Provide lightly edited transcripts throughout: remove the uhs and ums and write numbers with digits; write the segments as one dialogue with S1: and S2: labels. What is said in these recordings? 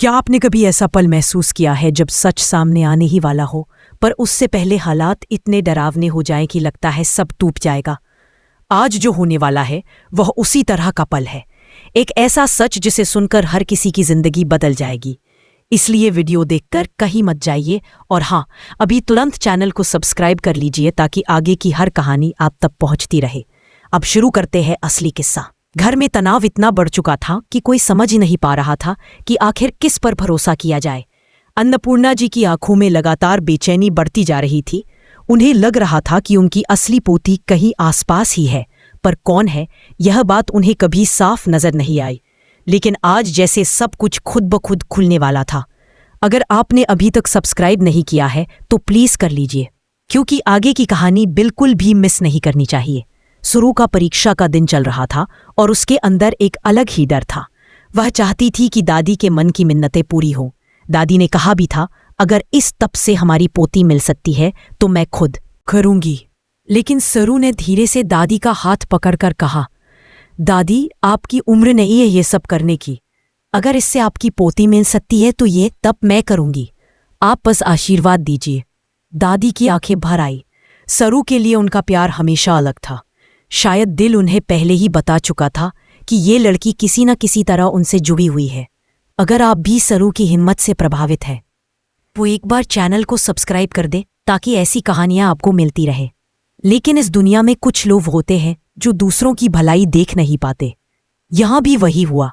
S1: क्या आपने कभी ऐसा पल महसूस किया है जब सच सामने आने ही वाला हो, पर उससे पहले हालात इतने डरावने हो जाएं कि लगता है सब टूट जाएगा? आज जो होने वाला है वह उसी तरह का पल है। एक ऐसा सच जिसे सुनकर हर किसी की जिंदगी बदल जाएगी। इसलिए वीडियो देखकर कहीं मत जाइए और हाँ, अभी तुरंत चैनल को सब्सक्राइब कर लीजिए ताकि आगे की हर कहानी आप तक पहुंचती रहे। अब शुरू करते हैं असली किस्सा। घर में तनाव इतना बढ़ चुका था कि कोई समझ ही नहीं पा रहा था कि आखिर किस पर भरोसा किया जाए। अन्नपूर्णा जी की आंखों में लगातार बेचैनी बढ़ती जा रही थी। उन्हें लग रहा था कि उनकी असली पोती कहीं आसपास ही है, पर कौन है यह बात उन्हें कभी साफ नजर नहीं आई। लेकिन आज जैसे सब कुछ खुद ब खुद खुलने वाला था। अगर आपने अभी तक सब्सक्राइब नहीं किया है तो प्लीज कर लीजिए, क्योंकि आगे की कहानी बिल्कुल भी मिस नहीं करनी चाहिए। सरू का परीक्षा का दिन चल रहा था और उसके अंदर एक अलग ही डर था। वह चाहती थी कि दादी के मन की मिन्नतें पूरी हों। दादी ने कहा भी था, अगर इस तप से हमारी पोती मिल सकती है तो मैं खुद करूंगी। लेकिन सरू ने धीरे से दादी का हाथ पकड़कर कहा, दादी आपकी उम्र नहीं है ये सब करने की। अगर इससे आपकी पोती मिल सकती है तो ये तप मैं करूंगी। आप बस आशीर्वाद दीजिए। दादी की आंखें भर आई। सरू के लिए उनका प्यार हमेशा अलग था। शायद दिल उन्हें पहले ही बता चुका था कि ये लड़की किसी न किसी तरह उनसे जुड़ी हुई है। अगर आप भी सरू की हिम्मत से प्रभावित हैं वो एक बार चैनल को सब्सक्राइब कर दे ताकि ऐसी कहानियां आपको मिलती रहे। लेकिन इस दुनिया में कुछ लोग होते हैं जो दूसरों की भलाई देख नहीं पाते। यहां भी वही हुआ।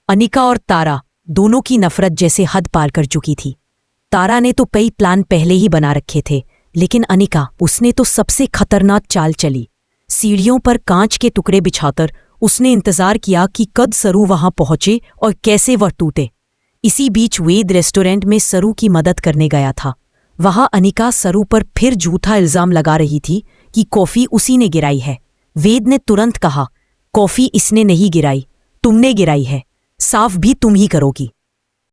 S1: अनिका और तारा दोनों की नफरत जैसे हद पार कर चुकी थी। तारा ने तो कई प्लान पहले ही बना रखे थे, लेकिन अनिका, उसने तो सबसे खतरनाक चाल चली। सीढ़ियों पर कांच के टुकड़े बिछाकर उसने इंतजार किया कि कब सरू वहां पहुंचे और कैसे वह टूटे। इसी बीच वेद रेस्टोरेंट में सरू की मदद करने गया था। वहां अनिका सरू पर फिर झूठा इल्जाम लगा रही थी कि कॉफी उसी ने गिराई है। वेद ने तुरंत कहा, कॉफी इसने नहीं गिराई, तुमने गिराई है। साफ भी तुम ही करोगी।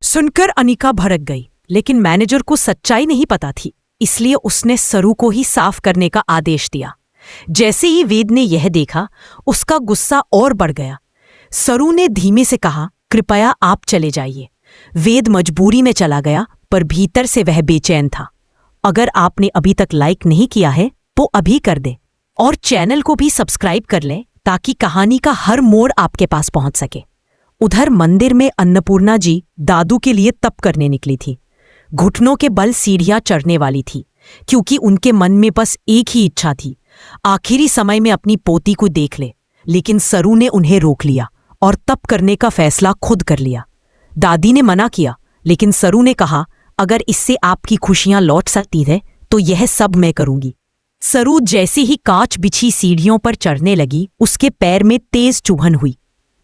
S1: सुनकर अनिका भड़क गई, लेकिन मैनेजर को सच्चाई नहीं पता थी, इसलिए उसने सरू को ही साफ करने का आदेश दिया। जैसे ही वेद ने यह देखा, उसका गुस्सा और बढ़ गया। सरू ने धीमे से कहा, कृपया आप चले जाइए। वेद मजबूरी में चला गया, पर भीतर से वह बेचैन था। अगर आपने अभी तक लाइक नहीं किया है तो अभी कर दे और चैनल को भी सब्सक्राइब कर लें ताकि कहानी का हर मोड़ आपके पास पहुंच सके। उधर मंदिर में अन्नपूर्णा जी दादू के लिए तप करने निकली थी। घुटनों के बल सीढ़ियां चढ़ने वाली थी, क्योंकि उनके मन में बस एक ही इच्छा थी, आखिरी समय में अपनी पोती को देख ले। लेकिन सरू ने उन्हें रोक लिया और तप करने का फैसला खुद कर लिया। दादी ने मना किया, लेकिन सरू ने कहा, अगर इससे आपकी खुशियां लौट सकती है तो यह सब मैं करूंगी। सरू जैसे ही कांच बिछी सीढ़ियों पर चढ़ने लगी, उसके पैर में तेज चुभन हुई,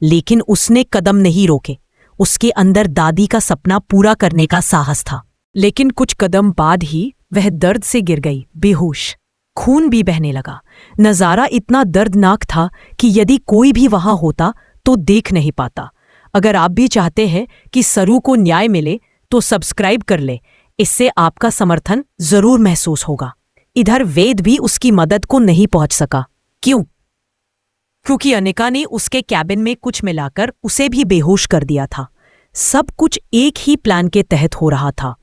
S1: लेकिन उसने कदम नहीं रोके। उसके अंदर दादी का सपना पूरा करने का साहस था। लेकिन कुछ कदम बाद ही वह दर्द से गिर गई, बेहोश। खून भी बहने लगा। नजारा इतना दर्दनाक था कि यदि कोई भी वहां होता तो देख नहीं पाता। अगर आप भी चाहते हैं कि सरू को न्याय मिले तो सब्सक्राइब कर ले, इससे आपका समर्थन जरूर महसूस होगा। इधर वेद भी उसकी मदद को नहीं पहुंच सका। क्यों? क्योंकि अनिका ने उसके कैबिन में कुछ मिलाकर उसे भी बेहोश कर दिया था। सब कुछ एक ही प्लान के तहत हो रहा था।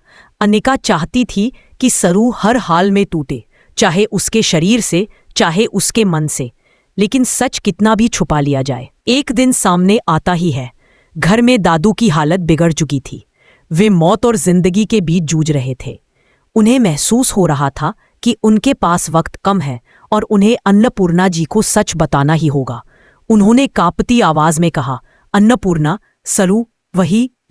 S1: अनिका चाहती थी कि सरू हर हाल में टूटे, चाहे उसके शरीर से, चाहे उसके मन से। लेकिन सच कितना भी छुपा लिया जाए, एक दिन सामने आता ही है। घर में दादू की हालत बिगड़ चुकी थी। वे मौत और जिंदगी के बीच जूझ रहे थे। उन्हें महसूस हो रहा था कि उनके पास वक्त कम है और उन्हें अन्नपूर्णा जी को सच बताना ही होगा। उन्होंने कांपती आवाज में कहा, अन्नपूर्णा, सरू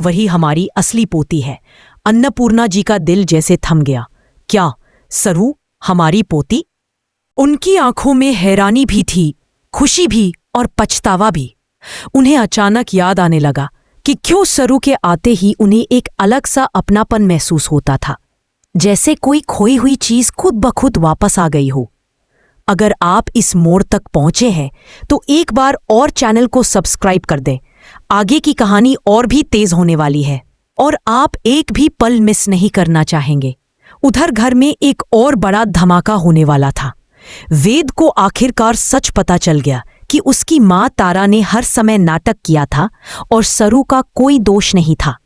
S1: वही हमारी असली पोती है। अन्नपूर्णा जी का दिल जैसे थम गया। क्या सरू हमारी पोती? उनकी आंखों में हैरानी भी थी, खुशी भी और पछतावा भी। उन्हें अचानक याद आने लगा कि क्यों सरू के आते ही उन्हें एक अलग सा अपनापन महसूस होता था, जैसे कोई खोई हुई चीज खुद ब खुद वापस आ गई हो। अगर आप इस मोड़ तक पहुंचे हैं तो एक बार और चैनल को सब्सक्राइब कर दें। आगे की कहानी और भी तेज होने वाली है और आप एक भी पल मिस नहीं करना चाहेंगे। उधर घर में एक और बड़ा धमाका होने वाला था। वेद को आखिरकार सच पता चल गया कि उसकी मां तारा ने हर समय नाटक किया था और सरू का कोई दोष नहीं था।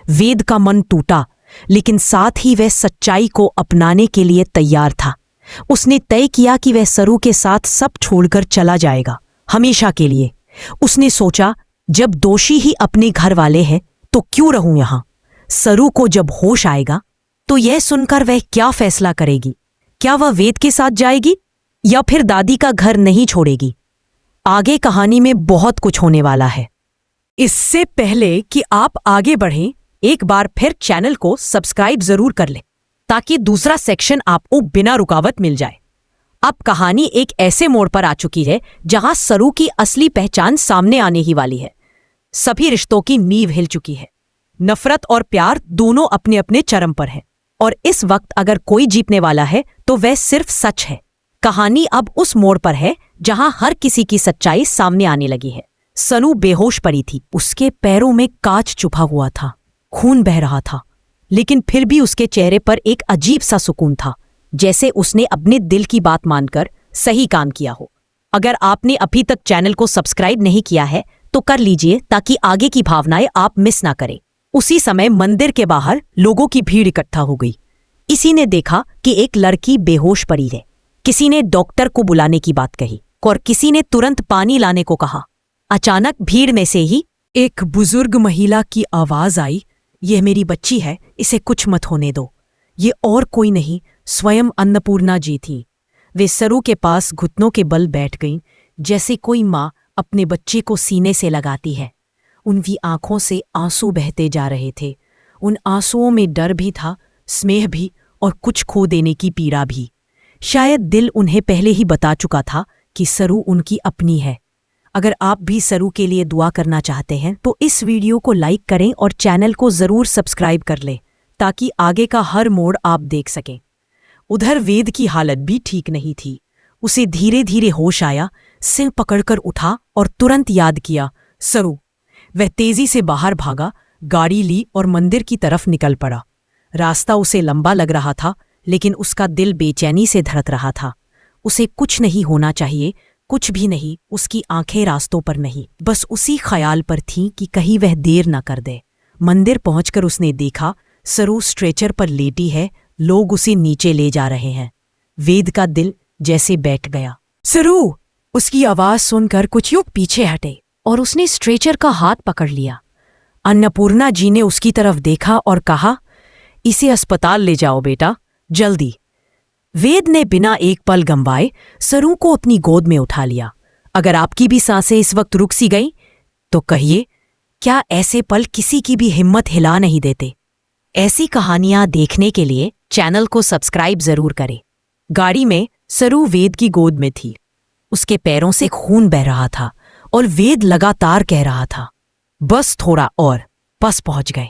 S1: वेद का मन टूटा, लेकिन साथ ही वह सच्चाई को अपनाने के लिए तैयार था। उसने तय किया कि वह सरू के साथ सब छोड़कर चला जाएगा, हमेशा के लिए। उसने सोचा, जब दोषी ही अपने घर वाले हैं तो क्यों रहूं यहां। सरू को जब होश आएगा तो यह सुनकर वह क्या फैसला करेगी। क्या वह वेद के साथ जाएगी या फिर दादी का घर नहीं छोड़ेगी? आगे कहानी में बहुत कुछ होने वाला है। इससे पहले कि आप आगे बढ़ें, एक बार फिर चैनल को सब्सक्राइब जरूर कर लें ताकि दूसरा सेक्शन आपको बिना रुकावट मिल जाए। अब कहानी एक ऐसे मोड़ पर आ चुकी है जहां सरू की असली पहचान सामने आने ही वाली है। सभी रिश्तों की नींव हिल चुकी है। नफरत और प्यार दोनों अपने अपने चरम पर हैं और इस वक्त अगर कोई जीतने वाला है तो वह सिर्फ सच है। कहानी अब उस मोड़ पर है जहां हर किसी की सच्चाई सामने आने लगी है। सनू बेहोश पड़ी थी। उसके पैरों में कांच चुभा हुआ था, खून बह रहा था, लेकिन फिर भी उसके चेहरे पर एक अजीब सा सुकून था, जैसे उसने अपने दिल की बात मानकर सही काम किया हो। अगर आपने अभी तक चैनल को सब्सक्राइब नहीं किया है तो कर लीजिए ताकि आगे की भावनाएं आप मिस ना करें। उसी समय मंदिर के बाहर लोगों की भीड़ इकट्ठा हो गई। किसी ने देखा कि एक लड़की बेहोश पड़ी है, किसी ने डॉक्टर को बुलाने की बात कही और किसी ने तुरंत पानी लाने को कहा। अचानक भीड़ में से ही एक बुजुर्ग महिला की आवाज आई, यह मेरी बच्ची है, इसे कुछ मत होने दो। ये और कोई नहीं, स्वयं अन्नपूर्णा जी थी। वे सरू के पास घुटनों के बल बैठ गईं, जैसे कोई माँ अपने बच्चे को सीने से लगाती है। उनकी आंखों से आंसू बहते जा रहे थे। उन आंसुओं में डर भी था, स्नेह भी और कुछ खो देने की पीड़ा भी। शायद दिल उन्हें पहले ही बता चुका था कि सरू उनकी अपनी है। अगर आप भी सरू के लिए दुआ करना चाहते हैं तो इस वीडियो को लाइक करें और चैनल को जरूर सब्सक्राइब कर लें ताकि आगे का हर मोड़ आप देख सकें। उधर वेद की हालत भी ठीक नहीं थी। उसे धीरे धीरे होश आया, सिर पकड़कर उठा और तुरंत याद किया सरू। वह तेजी से बाहर भागा, गाड़ी ली और मंदिर की तरफ निकल पड़ा। रास्ता उसे लंबा लग रहा था, लेकिन उसका दिल बेचैनी से धड़क रहा था। उसे कुछ नहीं होना चाहिए, कुछ भी नहीं। उसकी आंखें रास्तों पर नहीं, बस उसी ख्याल पर थीं कि कहीं वह देर न कर दे। मंदिर पहुंचकर उसने देखा सरू स्ट्रेचर पर लेटी है, लोग उसे नीचे ले जा रहे हैं। वेद का दिल जैसे बैठ गया। सरू! उसकी आवाज सुनकर कुछ युग पीछे हटे और उसने स्ट्रेचर का हाथ पकड़ लिया। अन्नपूर्णा जी ने उसकी तरफ देखा और कहा, इसे अस्पताल ले जाओ बेटा, जल्दी। वेद ने बिना एक पल गंवाए सरू को अपनी गोद में उठा लिया। अगर आपकी भी सांसें इस वक्त रुक सी गईं तो कहिए, क्या ऐसे पल किसी की भी हिम्मत हिला नहीं देते? ऐसी कहानियां देखने के लिए चैनल को सब्सक्राइब जरूर करें। गाड़ी में सरू वेद की गोद में थी। उसके पैरों से खून बह रहा था और वेद लगातार कह रहा था, बस थोड़ा और, बस पहुंच गए।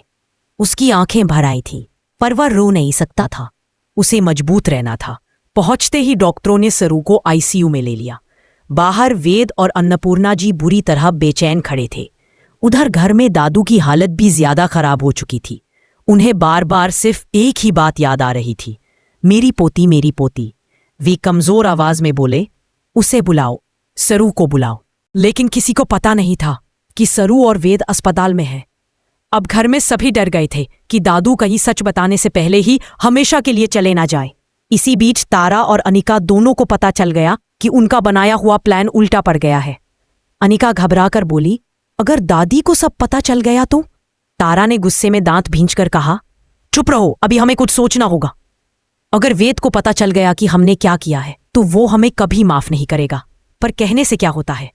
S1: उसकी आंखें भर आई थीं, पर वह रो नहीं सकता था। उसे मजबूत रहना था। पहुंचते ही डॉक्टरों ने सरू को आईसीयू में ले लिया। बाहर वेद और अन्नपूर्णा जी बुरी तरह बेचैन खड़े थे। उधर घर में दादू की हालत भी ज्यादा खराब हो चुकी थी। उन्हें बार बार सिर्फ एक ही बात याद आ रही थी, मेरी पोती, मेरी पोती। वे कमजोर आवाज में बोले, उसे बुलाओ, सरू को बुलाओ। लेकिन किसी को पता नहीं था कि सरू और वेद अस्पताल में है। अब घर में सभी डर गए थे कि दादू कहीं सच बताने से पहले ही हमेशा के लिए चले ना जाए। इसी बीच तारा और अनिका दोनों को पता चल गया कि उनका बनाया हुआ प्लान उल्टा पड़ गया है। अनिका घबराकर बोली, अगर दादी को सब पता चल गया तो? तारा ने गुस्से में दांत भींचकर कहा, चुप रहो, अभी हमें कुछ सोचना होगा। अगर वेद को पता चल गया कि हमने क्या किया है तो वो हमें कभी माफ नहीं करेगा। पर कहने से क्या होता है,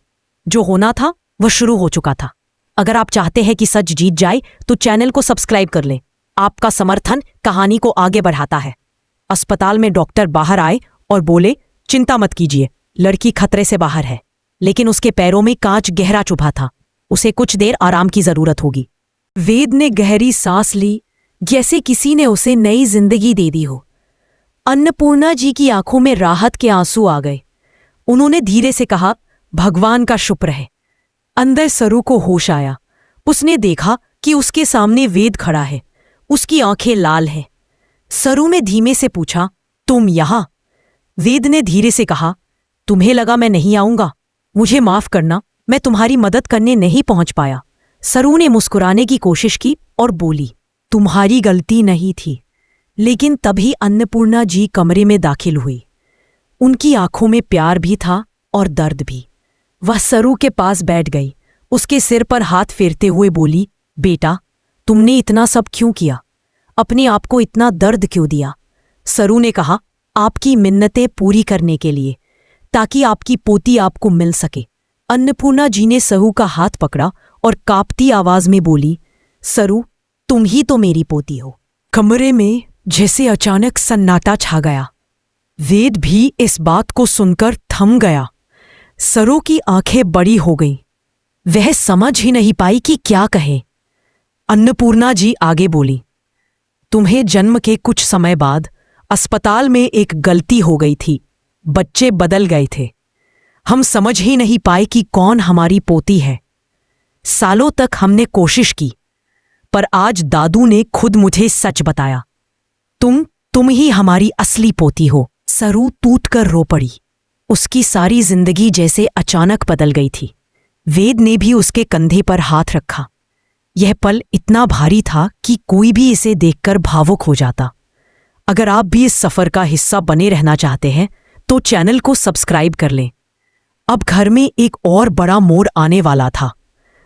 S1: जो होना था वह शुरू हो चुका था। अगर आप चाहते हैं कि सच जीत जाए तो चैनल को सब्सक्राइब कर लें। आपका समर्थन कहानी को आगे बढ़ाता है। अस्पताल में डॉक्टर बाहर आए और बोले, चिंता मत कीजिए, लड़की खतरे से बाहर है, लेकिन उसके पैरों में कांच गहरा चुभा था। उसे कुछ देर आराम की जरूरत होगी। वेद ने गहरी सांस ली, जैसे किसी ने उसे नई जिंदगी दे दी हो। अन्नपूर्णा जी की आंखों में राहत के आंसू आ गए। उन्होंने धीरे से कहा, भगवान का शुक्र है। अंदर सरू को होश आया। उसने देखा कि उसके सामने वेद खड़ा है। उसकी आंखें लाल हैं। सरू ने धीमे से पूछा, तुम यहां? वेद ने धीरे से कहा, तुम्हें लगा मैं नहीं आऊंगा? मुझे माफ करना, मैं तुम्हारी मदद करने नहीं पहुंच पाया। सरू ने मुस्कुराने की कोशिश की और बोली, तुम्हारी गलती नहीं थी। लेकिन तभी अन्नपूर्णा जी कमरे में दाखिल हुई। उनकी आंखों में प्यार भी था और दर्द भी। वह सरू के पास बैठ गई, उसके सिर पर हाथ फेरते हुए बोली, बेटा, तुमने इतना सब क्यों किया? अपने आप को इतना दर्द क्यों दिया? सरू ने कहा, आपकी मिन्नतें पूरी करने के लिए, ताकि आपकी पोती आपको मिल सके। अन्नपूर्णा जी ने सरू का हाथ पकड़ा और कांपती आवाज में बोली, सरू, तुम ही तो मेरी पोती हो। कमरे में जैसे अचानक सन्नाटा छा गया। वेद भी इस बात को सुनकर थम गया। सरू की आंखें बड़ी हो गईं। वह समझ ही नहीं पाई कि क्या कहे। अन्नपूर्णा जी आगे बोली, तुम्हें जन्म के कुछ समय बाद अस्पताल में एक गलती हो गई थी। बच्चे बदल गए थे। हम समझ ही नहीं पाए कि कौन हमारी पोती है। सालों तक हमने कोशिश की, पर आज दादू ने खुद मुझे सच बताया। तुम ही हमारी असली पोती हो। सरू टूट कर रो पड़ी। उसकी सारी जिंदगी जैसे अचानक बदल गई थी। वेद ने भी उसके कंधे पर हाथ रखा। यह पल इतना भारी था कि कोई भी इसे देखकर भावुक हो जाता। अगर आप भी इस सफर का हिस्सा बने रहना चाहते हैं तो चैनल को सब्सक्राइब कर लें। अब घर में एक और बड़ा मोड़ आने वाला था।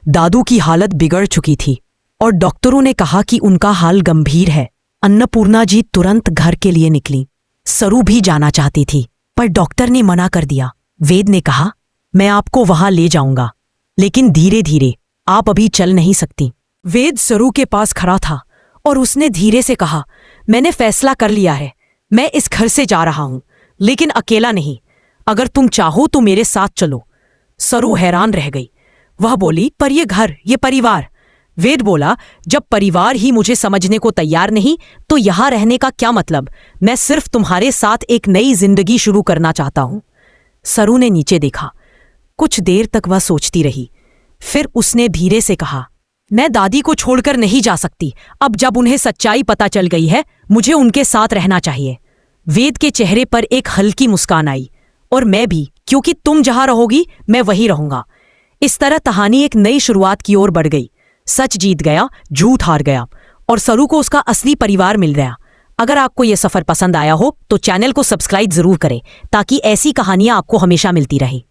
S1: दादू की हालत बिगड़ चुकी थी और डॉक्टरों ने कहा कि उनका हाल गंभीर है। अन्नपूर्णा जी तुरंत घर के लिए निकली। सरू भी जाना चाहती थी, पर डॉक्टर ने मना कर दिया। वेद ने कहा, मैं आपको वहां ले जाऊंगा, लेकिन धीरे धीरे, आप अभी चल नहीं सकती। वेद सरू के पास खड़ा था और उसने धीरे से कहा, मैंने फैसला कर लिया है। मैं इस घर से जा रहा हूं, लेकिन अकेला नहीं। अगर तुम चाहो तो मेरे साथ चलो। सरू हैरान रह गई। वह बोली, पर यह घर, ये परिवार। वेद बोला, जब परिवार ही मुझे समझने को तैयार नहीं तो यहां रहने का क्या मतलब? मैं सिर्फ तुम्हारे साथ एक नई जिंदगी शुरू करना चाहता हूं। सरू ने नीचे देखा। कुछ देर तक वह सोचती रही। फिर उसने धीरे से कहा, मैं दादी को छोड़कर नहीं जा सकती। अब जब उन्हें सच्चाई पता चल गई है, मुझे उनके साथ रहना चाहिए। वेद के चेहरे पर एक हल्की मुस्कान आई। और मैं भी, क्योंकि तुम जहां रहोगी मैं वहीं रहूंगा। इस तरह कहानी एक नई शुरुआत की ओर बढ़ गई। सच जीत गया, झूठ हार गया और सरू को उसका असली परिवार मिल गया। अगर आपको यह सफर पसंद आया हो तो चैनल को सब्सक्राइब जरूर करें, ताकि ऐसी कहानियां आपको हमेशा मिलती रहे।